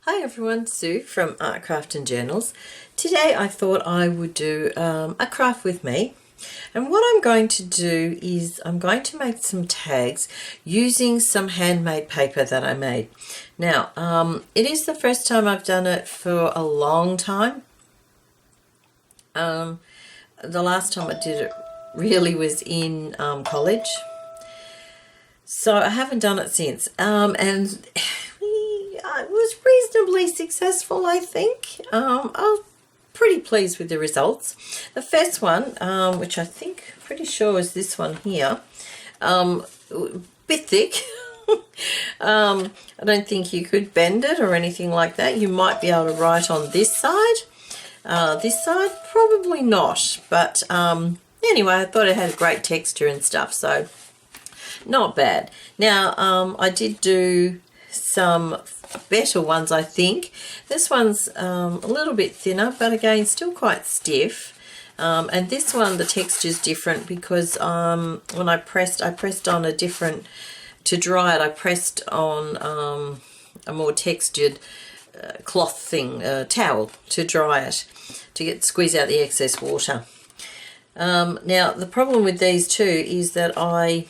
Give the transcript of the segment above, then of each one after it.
Hi everyone, Sue from Art, Craft and Journals. Today I thought I would do a craft with me, and what I'm going to do is I'm going to make some tags using some handmade paper that I made. Now it is the first time I've done it for a long time. The last time I did it really was in college, so I haven't done it since, and it was reasonably successful, I think. I was pretty pleased with the results. The first one, which I think pretty sure is this one here, a bit thick. I don't think you could bend it or anything like that. You might be able to write on this side. This side, probably not. But anyway, I thought it had a great texture and stuff, so not bad. Now, I did do some better ones, I think. This one's a little bit thinner, but again still quite stiff, and this one the texture's different because when I pressed on a different, to dry it I pressed on a more textured cloth thing, towel, to dry it, to squeeze out the excess water. Now the problem with these two is that I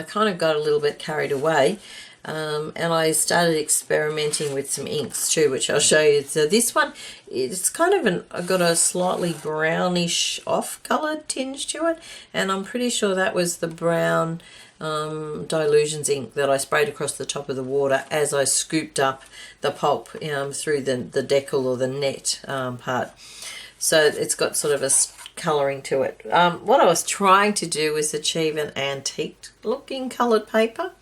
kind of got a little bit carried away, and I started experimenting with some inks too, which I'll show you. So this one, it's kind of got a slightly brownish off-coloured tinge to it, and I'm pretty sure that was the brown Dilutions ink that I sprayed across the top of the water as I scooped up the pulp through the decal or the net part. So it's got sort of a colouring to it. What I was trying to do was achieve an antique looking coloured paper.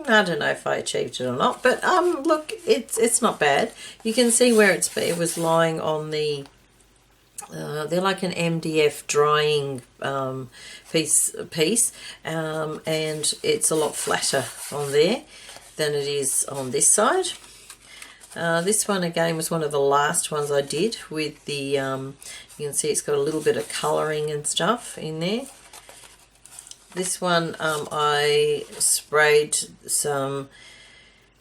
I don't know if I achieved it or not, but look, it's not bad. You can see where it was lying on the they're like an MDF drying piece, and it's a lot flatter on there than it is on this side. This one again was one of the last ones I did with the you can see it's got a little bit of colouring and stuff in there. This one I sprayed some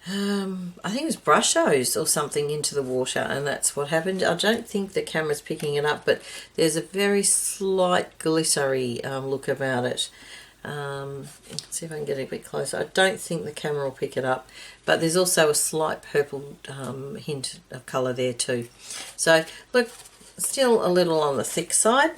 I think it was brush-O's or something into the water, and that's what happened. I don't think the camera's picking it up, but there's a very slight glittery look about it. Let's see if I can get a bit closer. I don't think the camera will pick it up, but there's also a slight purple hint of colour there too. So look, still a little on the thick side.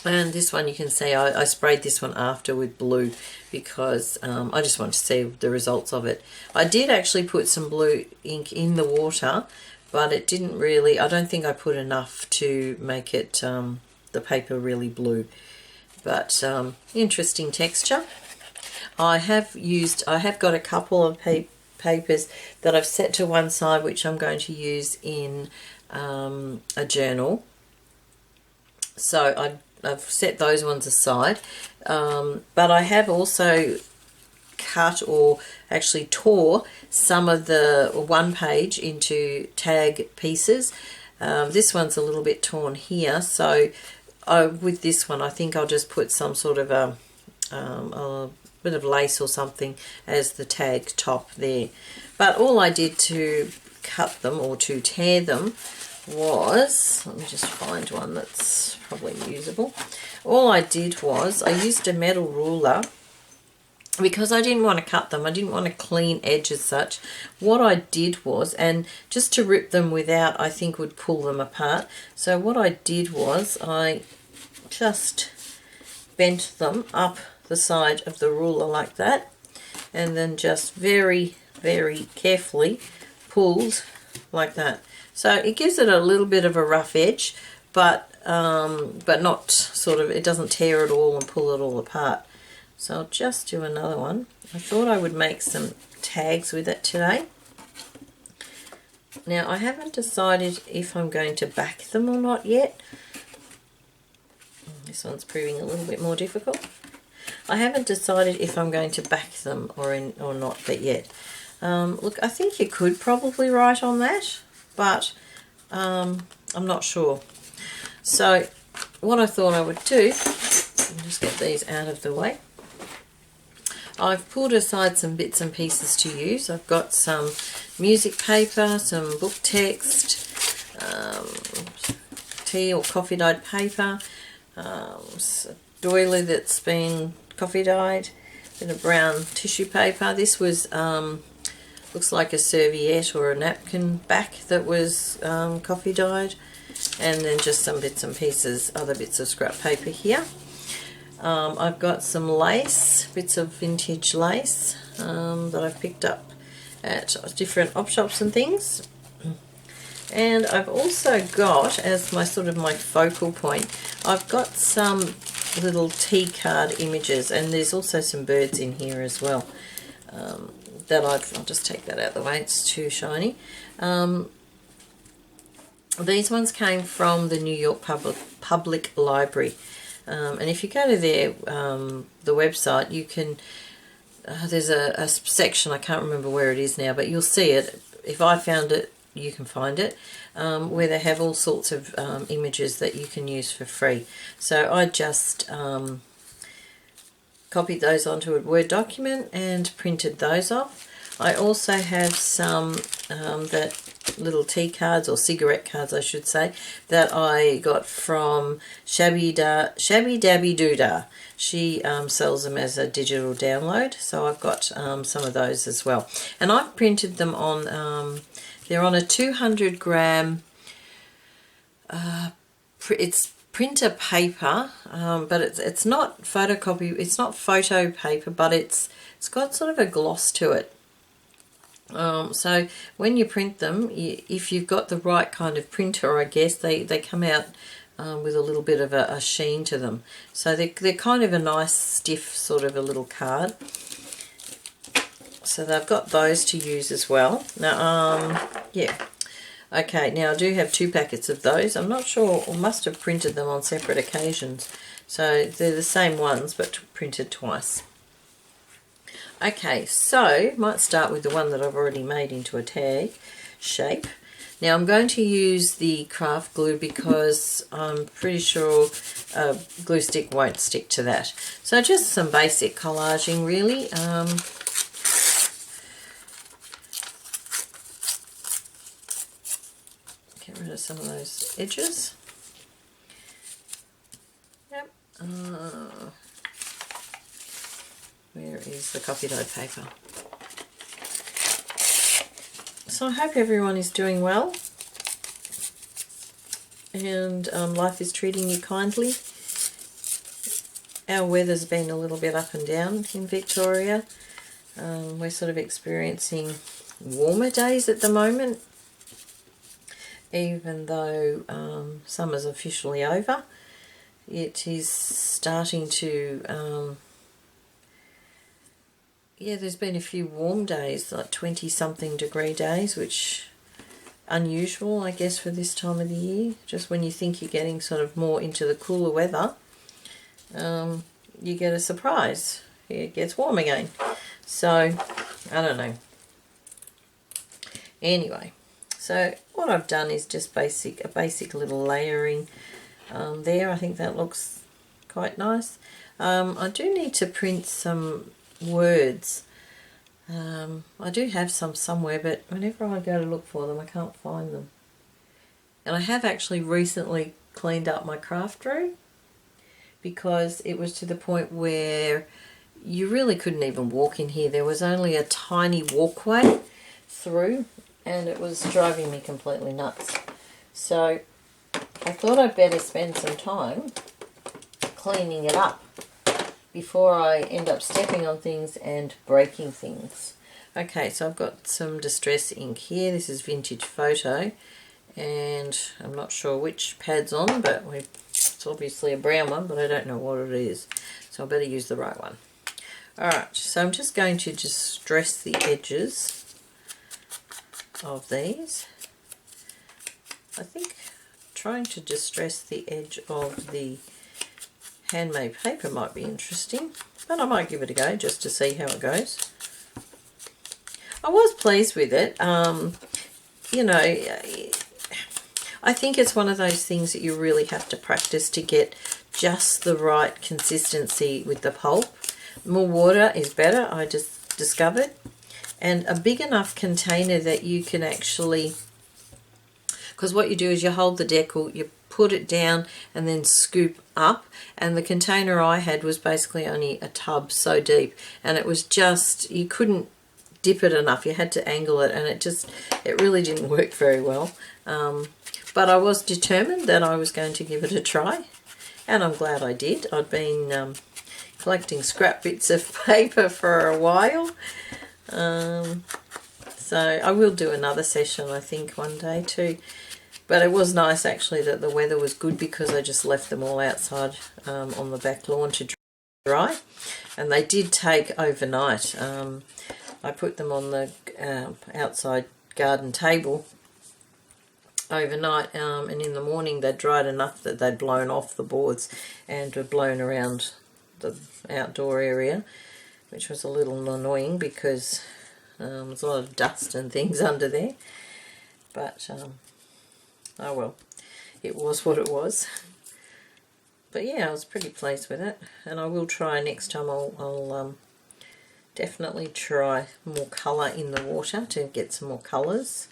And this one you can see I sprayed this one after with blue because I just wanted to see the results of it. I did actually put some blue ink in the water, but it didn't really, I don't think I put enough to make it the paper really blue. But interesting texture. I have got a couple of papers that I've set to one side which I'm going to use in a journal. So I've set those ones aside, but I have also cut or actually tore some of the one page into tag pieces. This one's a little bit torn here, so with this one I think I'll just put some sort of a bit of lace or something as the tag top there. But all I did to cut them or to tear them was, let me just find one that's probably usable. All I did was I used a metal ruler because I didn't want to cut them. I didn't want a clean edge as such. What I did was, and just to rip them without, I think would pull them apart. So what I did was I just bent them up the side of the ruler like that, and then just very, very carefully pulled like that. So it gives it a little bit of a rough edge, but not sort of, it doesn't tear it all and pull it all apart. So I'll just do another one. I thought I would make some tags with it today. Now I haven't decided if I'm going to back them or not yet. This one's proving a little bit more difficult. I haven't decided if I'm going to back them or not but yet. Look, I think you could probably write on that, but I'm not sure. So what I thought I would do, just get these out of the way. I've pulled aside some bits and pieces to use. I've got some music paper, some book text, tea or coffee dyed paper, a doily that's been coffee dyed, a bit of brown tissue paper. This was looks like a serviette or a napkin back that was coffee dyed, and then just some bits and pieces, other bits of scrap paper here. I've got some lace, bits of vintage lace that I've picked up at different op shops and things. And I've also got, as my sort of my focal point, I've got some little tea card images, and there's also some birds in here as well. I'll just take that out of the way, it's too shiny. These ones came from the New York Public Library. And if you go to their the website, you can, there's a section, I can't remember where it is now, but you'll see it. If I found it, you can find it, where they have all sorts of images that you can use for free. So I just copied those onto a Word document and printed those off. I also have some that little tea cards, or cigarette cards I should say, that I got from Shabby Dabby Doodah. She sells them as a digital download, so I've got some of those as well. And I've printed them on, they're on a 200 gram, it's printer paper, but it's not photocopy, it's not photo paper, but it's got sort of a gloss to it. So when you print them, if you've got the right kind of printer, I guess, they come out with a little bit of a sheen to them. So they're kind of a nice stiff sort of a little card. So they've got those to use as well. Now, yeah. Okay, now I do have 2 packets of those. I'm not sure, or must have printed them on separate occasions. So they're the same ones, but printed twice. Okay, so might start with the one that I've already made into a tag shape. Now I'm going to use the craft glue because I'm pretty sure a glue stick won't stick to that. So just some basic collaging really. Get rid of some of those edges. Yep. Where is the coffee dyed paper? So I hope everyone is doing well and life is treating you kindly. Our weather's been a little bit up and down in Victoria. We're sort of experiencing warmer days at the moment, even though summer's officially over. It is starting to yeah, there's been a few warm days, like 20-something degree days, which unusual, I guess, for this time of the year. Just when you think you're getting sort of more into the cooler weather, you get a surprise. It gets warm again. So, I don't know. Anyway, so what I've done is just a basic little layering there. I think that looks quite nice. I do need to print some words. I do have some somewhere, but whenever I go to look for them I can't find them. And I have actually recently cleaned up my craft room because it was to the point where you really couldn't even walk in here. There was only a tiny walkway through and it was driving me completely nuts. So I thought I'd better spend some time cleaning it up before I end up stepping on things and breaking things. Okay, so I've got some distress ink here. This is Vintage Photo, and I'm not sure which pad's on, but it's obviously a brown one, but I don't know what it is, so I better use the right one. Alright, so I'm just going to distress the edges of these. I think trying to distress the edge of the handmade paper might be interesting, but I might give it a go just to see how it goes. I was pleased with it. You know, I think it's one of those things that you really have to practice to get just the right consistency with the pulp. More water is better, I just discovered. And a big enough container that you can actually, because what you do is you hold the decal, you put it down and then scoop up, and the container I had was basically only a tub so deep, and it was just, you couldn't dip it enough, you had to angle it, and it really didn't work very well. But I was determined that I was going to give it a try, and I'm glad I did. I'd been collecting scrap bits of paper for a while. So I will do another session, I think, one day too. But it was nice actually that the weather was good, because I just left them all outside on the back lawn to dry. And they did take overnight. I put them on the outside garden table overnight, and in the morning they'd dried enough that they'd blown off the boards and were blown around the outdoor area, which was a little annoying because there's a lot of dust and things under there. But oh well, it was what it was. But yeah, I was pretty pleased with it, and I will try next time. I'll definitely try more colour in the water to get some more colours,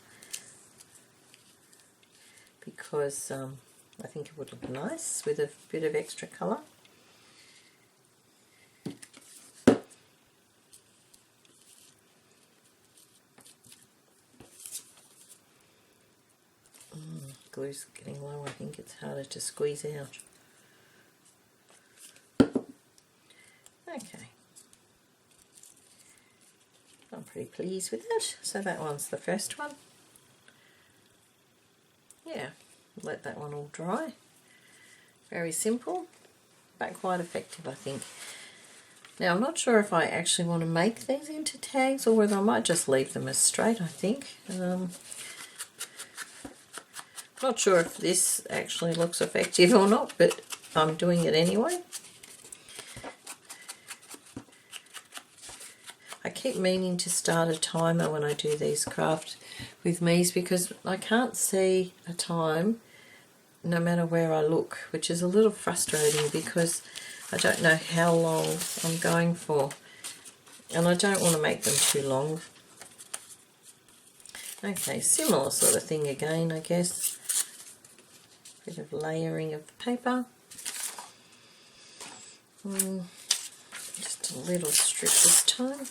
because I think it would look nice with a bit of extra colour. Glue's getting low, I think it's harder to squeeze out. Okay. I'm pretty pleased with it. So that one's the first one. Yeah, let that one all dry. Very simple, but quite effective, I think. Now, I'm not sure if I actually want to make these into tags or whether I might just leave them as straight, I think. Not sure if this actually looks effective or not, but I'm doing it anyway. I keep meaning to start a timer when I do these craft with me's, because I can't see a time no matter where I look, which is a little frustrating because I don't know how long I'm going for, and I don't want to make them too long. Okay, similar sort of thing again, I guess. Bit of layering of the paper. Just a little strip this time.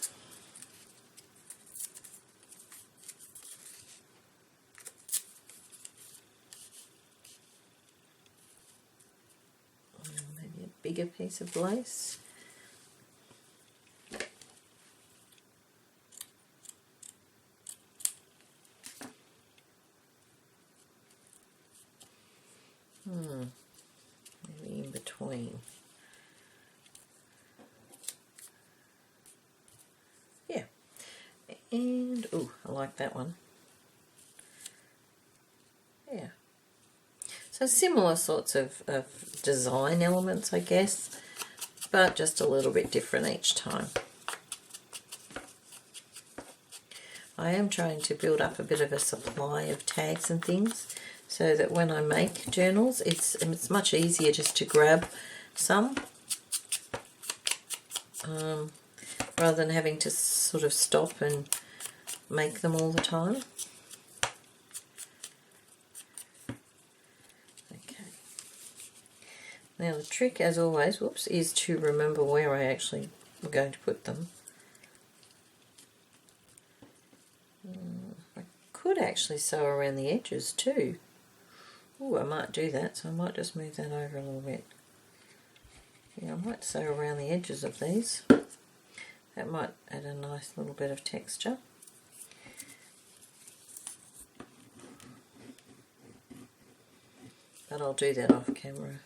Maybe a bigger piece of lace. Maybe in between. Yeah. And, oh, I like that one. Yeah. So similar sorts of design elements, I guess, but just a little bit different each time. I am trying to build up a bit of a supply of tags and things, so that when I make journals, it's much easier just to grab some, rather than having to sort of stop and make them all the time. Okay. Now the trick, as always, whoops, is to remember where I actually am going to put them. I could actually sew around the edges too. Oh, I might do that, so I might just move that over a little bit. Yeah, I might sew around the edges of these. That might add a nice little bit of texture. But I'll do that off camera.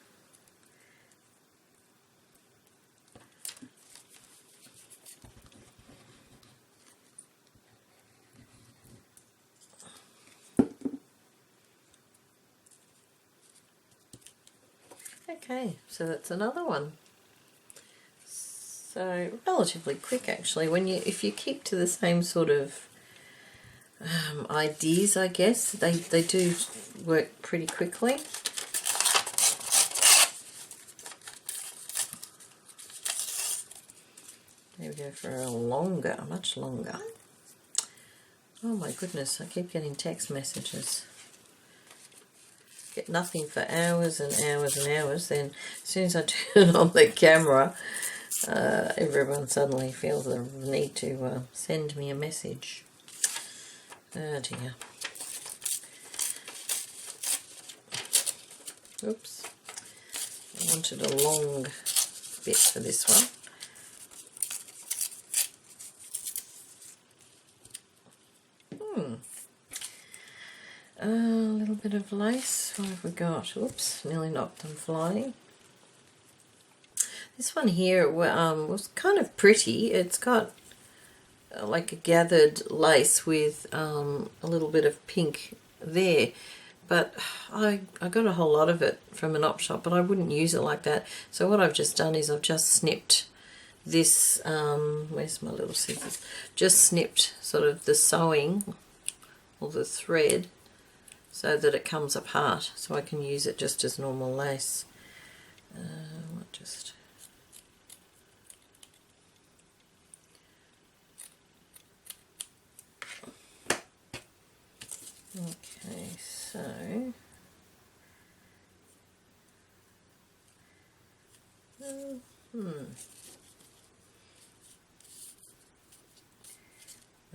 Okay, so that's another one. So relatively quick actually. If you keep to the same sort of ideas, I guess they do work pretty quickly. Maybe go for a longer, much longer. Oh my goodness, I keep getting text messages. Get nothing for hours and hours and hours. Then as soon as I turn on the camera, everyone suddenly feels the need to send me a message. Oh dear. Oops. I wanted a long bit for this one. A little bit of lace. What have we got? Oops, nearly knocked them flying. This one here was kind of pretty. It's got like a gathered lace with a little bit of pink there. But I got a whole lot of it from an op shop, but I wouldn't use it like that. So what I've just done is I've just snipped this, where's my little scissors? Just snipped sort of the sewing or the thread so that it comes apart, so I can use it just as normal lace. Okay, so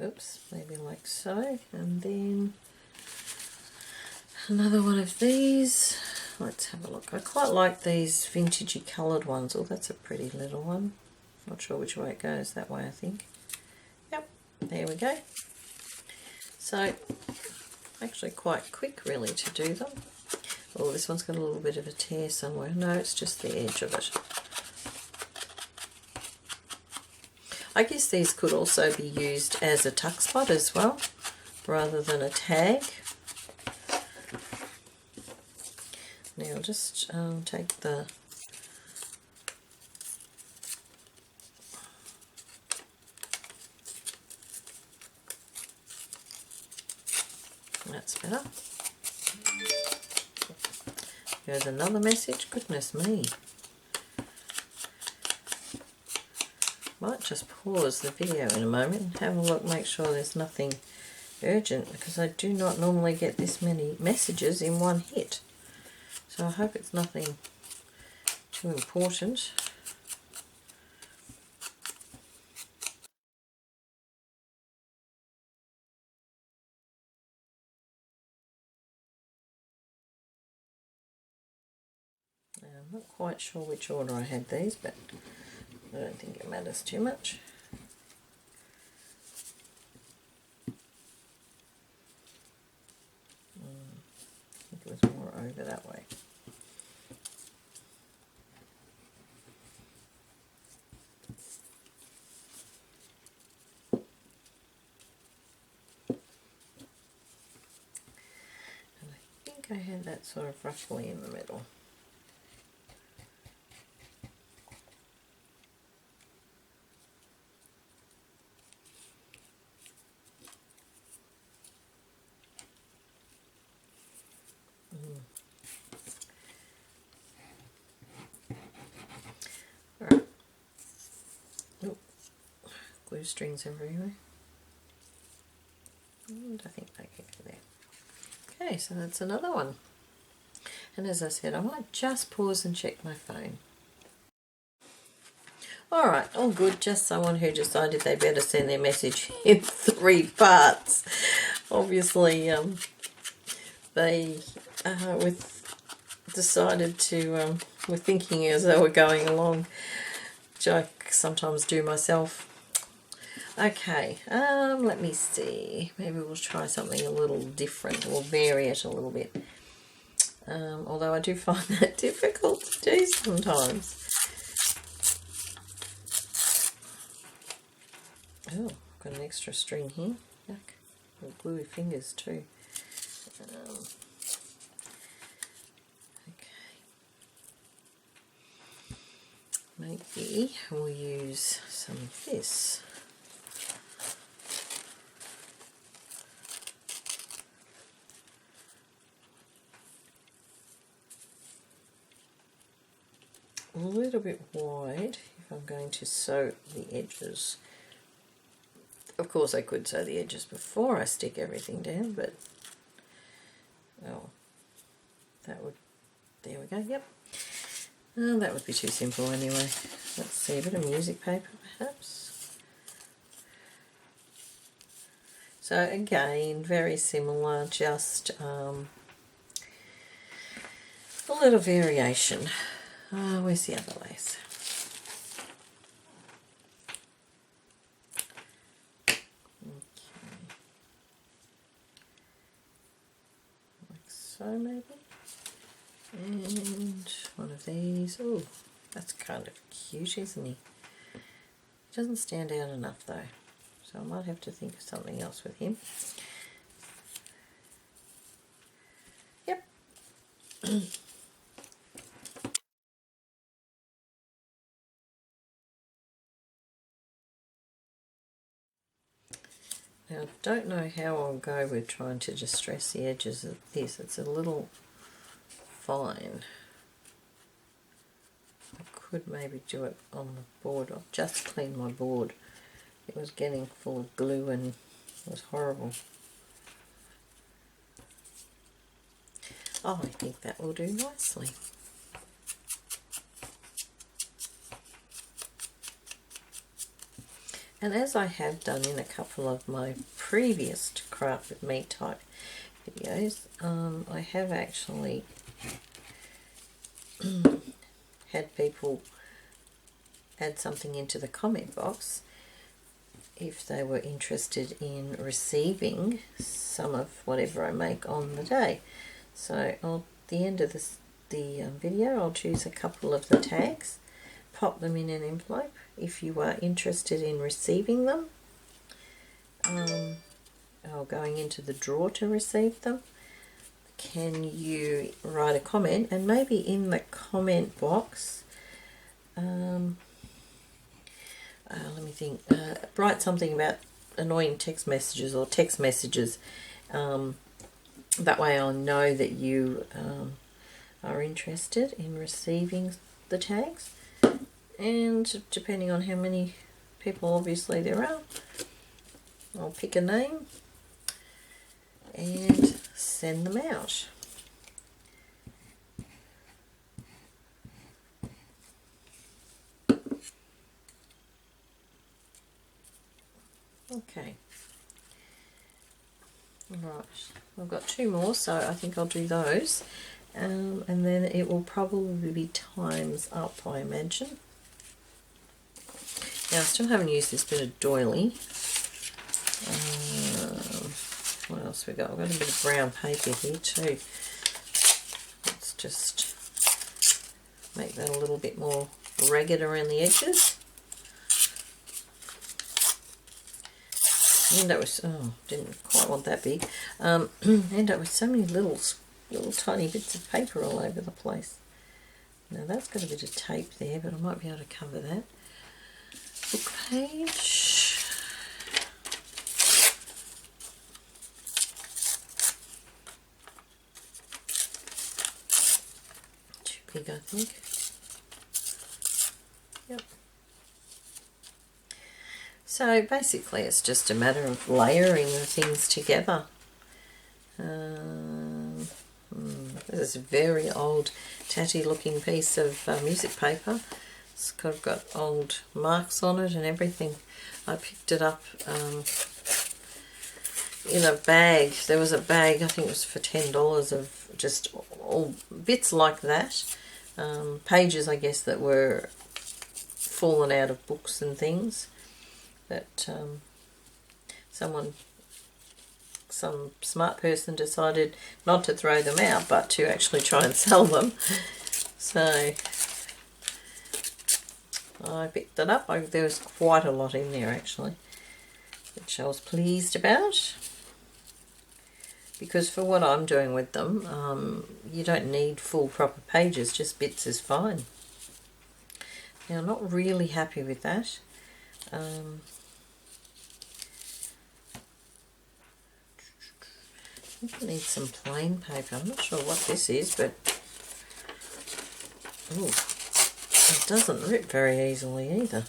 oops, maybe like so, and then another one of these. Let's have a look. I quite like these vintagey coloured ones. Oh, that's a pretty little one. Not sure which way it goes. That way, I think. Yep, there we go. So actually quite quick really to do them. Oh, this one's got a little bit of a tear somewhere. No, it's just the edge of it. I guess these could also be used as a tuck spot as well, rather than a tag. Now I'll just take the that's better. There's another message. Goodness me. Might just pause the video in a moment and have a look, make sure there's nothing urgent, because I do not normally get this many messages in one hit. So I hope it's nothing too important. I'm not quite sure which order I had these, but I don't think it matters too much. I think it was more over that way. And I think I had that sort of roughly in the middle. Alright. Oh, glue strings everywhere. And I think they can go there. Okay, so that's another one. And as I said, I might just pause and check my phone. Alright, all good. Just someone who decided they better send their message in 3 parts. Obviously, they decided to, were thinking as they were going along, which I sometimes do myself. Okay, let me see. Maybe we'll try something a little different, or vary it a little bit. Although I do find that difficult to do sometimes. Oh, I've got an extra string here. Yuck. With gluey fingers too. Okay. Maybe we'll use some of this. a little bit wide if I'm going to sew the edges. Of course I could sew the edges before I stick everything down, but oh, that would, there we go, yep. That would be too simple anyway. Let's see, a bit of music paper perhaps. So again, very similar, just a little variation. Where's the other lace? Okay. Like so maybe. And one of these. Oh, that's kind of cute, isn't he? He doesn't stand out enough though, so I might have to think of something else with him. Yep. Now I don't know how I'll go with trying to distress the edges of this. It's a little fine. I could maybe do it on the board. I've just cleaned my board. It was getting full of glue and it was horrible. Oh, I think that will do nicely. And as I have done in a couple of my previous craft with me type videos, I have actually had people add something into the comment box if they were interested in receiving some of whatever I make on the day. So at the end of the video, I'll choose a couple of the tags, pop them in an envelope if you are interested in receiving them, or going into the drawer to receive them. Can you write a comment, and maybe in the comment box, let me think, write something about annoying text messages or text messages. That way I'll know that you are interested in receiving the tags, and depending on how many people obviously there are, I'll pick a name and send them out. Okay. Right, I've got two more, so I think I'll do those, and then it will probably be times up, I imagine. Now I still haven't used this bit of doily. What else we got? I've got a bit of brown paper here too. Let's just make that a little bit more ragged around the edges. End up with, oh, didn't quite want that big. End up with so many little tiny bits of paper all over the place. Now that's got a bit of tape there, but I might be able to cover that. Book page. Too big, I think. Yep. So basically it's just a matter of layering the things together. This is a very old tatty looking piece of music paper. It's got old marks on it and everything. I picked it up in a bag. There was a bag, I think it was for $10, of just all bits like that. Pages, I guess, that were fallen out of books and things. That some smart person decided not to throw them out, but to actually try and sell them. So I picked it up. There was quite a lot in there actually, which I was pleased about, because for what I'm doing with them, you don't need full proper pages, just bits is fine. Now I'm not really happy with that. I think I need some plain paper. I'm not sure what this is, but ooh, It doesn't rip very easily either.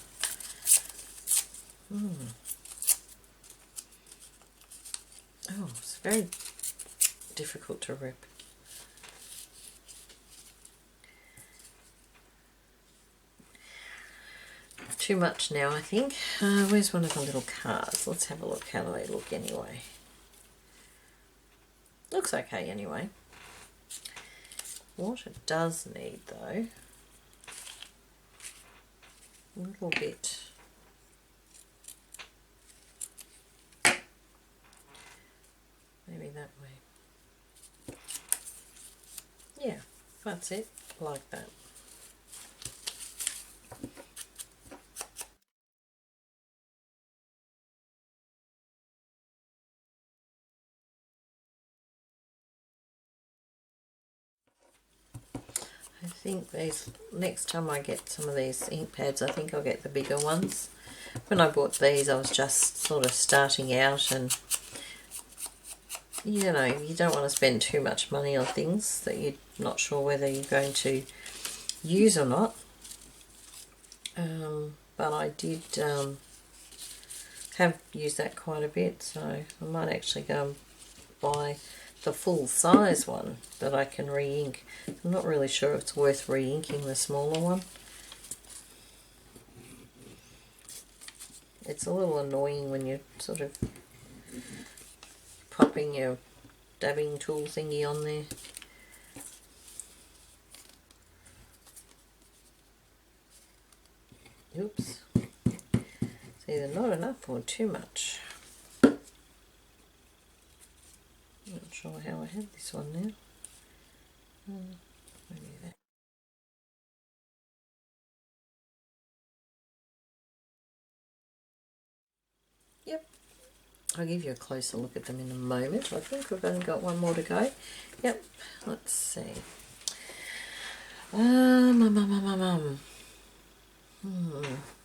Oh, it's very difficult to rip. Too much now, I think. Where's one of the little cards? Let's have a look. How do they look anyway? Looks okay anyway. What it does need though, a little bit. Maybe that way. Yeah, that's it. Like that. I think these, next time I get some of these ink pads, I think I'll get the bigger ones. When I bought these, I was just sort of starting out, and you know, you don't want to spend too much money on things that you're not sure whether you're going to use or not. But I did have used that quite a bit, so I might actually go and buy the full size one that I can re-ink. I'm not really sure if it's worth re-inking the smaller one. It's a little annoying when you're sort of popping your dabbing tool thingy on there. Oops. It's either not enough or too much. Not sure how I have this one now. Maybe that. Yep. I'll give you a closer look at them in a moment. I think we've only got one more to go. Yep. Let's see.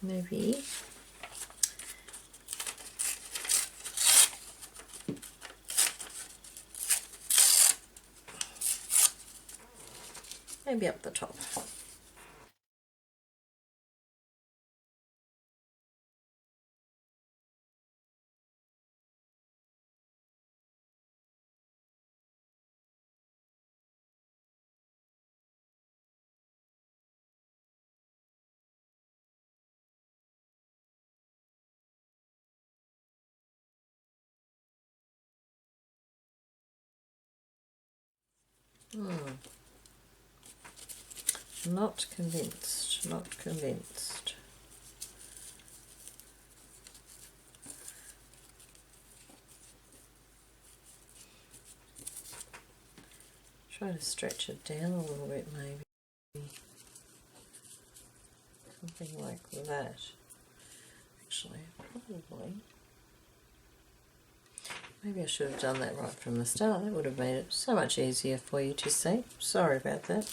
Maybe. Maybe up the top. Not convinced, not convinced. Try to stretch it down a little bit maybe. Something like that. Actually, probably. Maybe I should have done that right from the start. That would have made it so much easier for you to see. Sorry about that.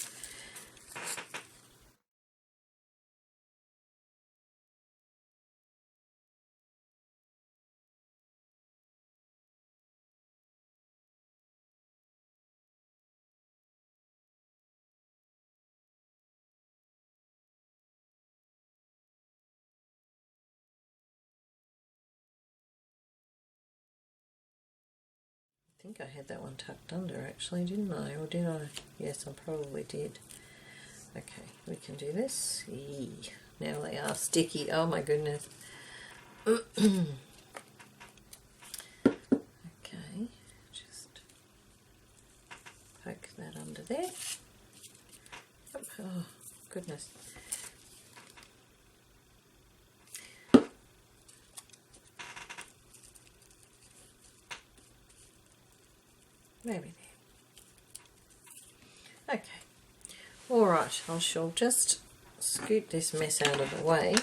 I think I had that one tucked under actually, didn't I? Or did I? Yes, I probably did. Okay, we can do this. Eee. Now they are sticky. Oh my goodness. Okay, just poke that under there. Oh goodness. Maybe there. Okay. Alright, I shall just scoot this mess out of the way.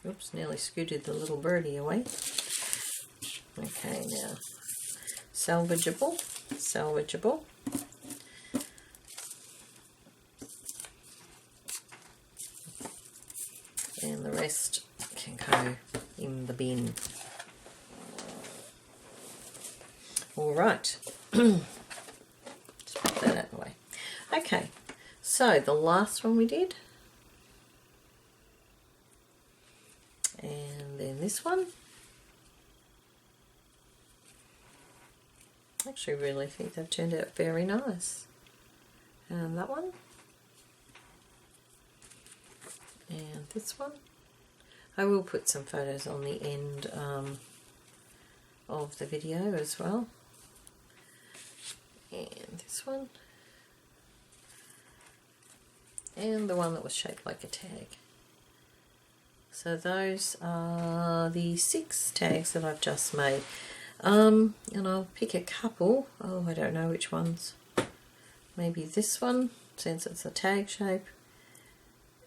Oops, nearly scooted the little birdie away. Okay, now salvageable, salvageable. And the rest can go in the bin. All right, Just put that out of the way. Okay, so the last one we did, and then this one. I actually really think they've turned out very nice. And that one, and this one. I will put some photos on the end of the video as well. And this one. And the one that was shaped like a tag. So those are the 6 tags that I've just made. And I'll pick a couple. Oh, I don't know which ones. Maybe this one, since it's a tag shape.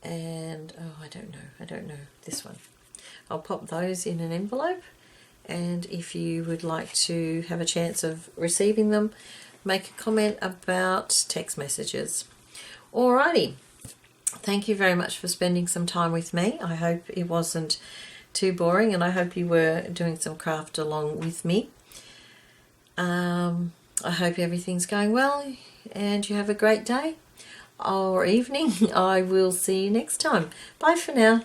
And, oh, I don't know, this one. I'll pop those in an envelope. And if you would like to have a chance of receiving them, make a comment about text messages. Alrighty. Thank you very much for spending some time with me. I hope it wasn't too boring, and I hope you were doing some craft along with me. I hope everything's going well and you have a great day or evening. I will see you next time. Bye for now.